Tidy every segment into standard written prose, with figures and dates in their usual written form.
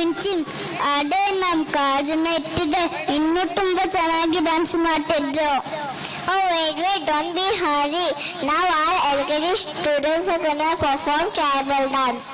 ಮಿಂಚಿನ್ ಅದೇ ನಮ್ಮ ಕಾಜನ್ನ ಇಟ್ಟಿದ್ದೆ ಇನ್ನೂ ತುಂಬಾ ಚೆನ್ನಾಗಿ ಡ್ಯಾನ್ಸ್ ಮಾಡ್ತಿದ್ರು. Oh wait, don't be hurry. Now our LKG students are gonna perform tribal dance.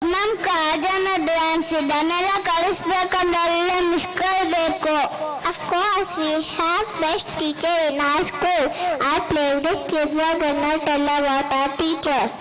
ನಮ್ಮ ಕಾಜನ ಡ್ಯಾನ್ಸ್ ಇದನ್ನೆಲ್ಲ ಕಳಿಸ್ಬೇಕಂದ್ರೆ ಅಲ್ಲೇ ಮಿಸ್ಕೊಳ್ಬೇಕು. Of course, we have best teacher in our school. Our playgroup kids are gonna tell about our teachers.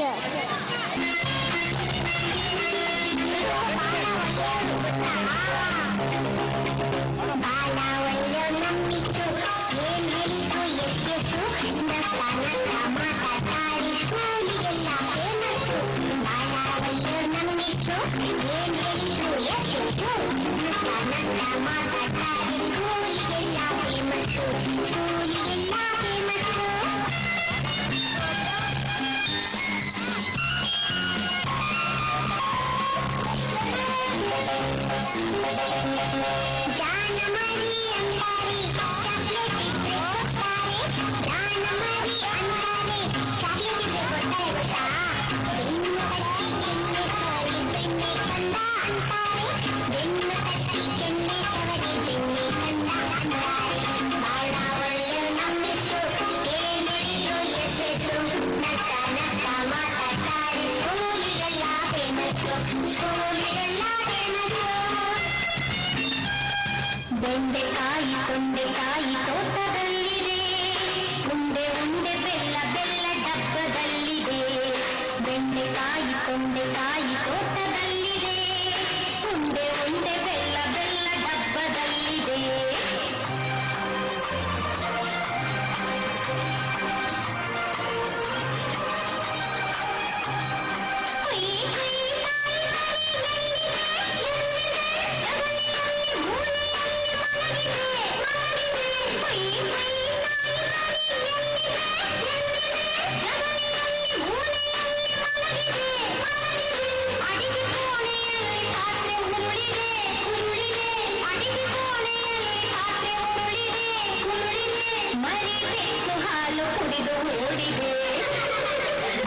ಬೆಂಡೆಕಾಯಿ ತೊಂಡೆಕಾಯಿ ತೋಟದಲ್ಲಿದೆ, ಉಂಡೆ ಉಂಡೆ ಬೆಲ್ಲ ಬೆಲ್ಲ ಡಬ್ಬದಲ್ಲಿದೆ. ಬೆಂಡೆಕಾಯಿ ತೊಂಡೆಕಾಯಿ ತೋಟದಲ್ಲಿದೆ, ಉಂಡೆ ಉಂಡೆ ಬೆಲ್ಲ ಬೆಲ್ಲ ಡಬ್ಬದಲ್ಲಿದೆ.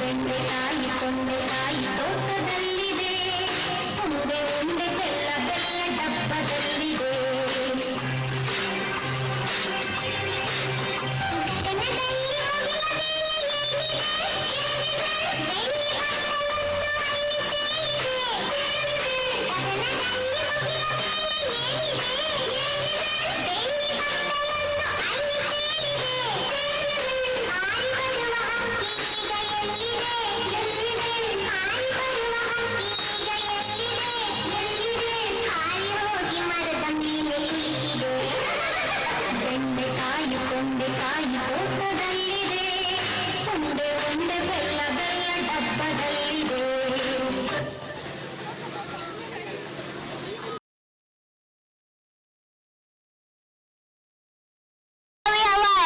ಬೆಂಡೆಕಾಯಿ ತೊಂಡೆಕಾಯಿ ತೋಟದಲ್ಲಿದೆ, ಉಂಡೆ ಉಂಡೆ ಬೆಲ್ಲ ಬೆಲ್ಲ ಡಬ್ಬದಲ್ಲಿದೆ. ಬೆಂಡೆಕಾಯಿ ತೊಂಡೆಕಾಯಿ ತೋಟದಲ್ಲಿದೆ, ಉಂಡೆ ಉಂಡೆ ಬೆಲ್ಲ ಬೆಲ್ಲ ಡಬ್ಬದಲ್ಲಿದೆ.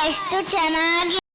ಎಷ್ಟು ಚೆನ್ನಾಗಿ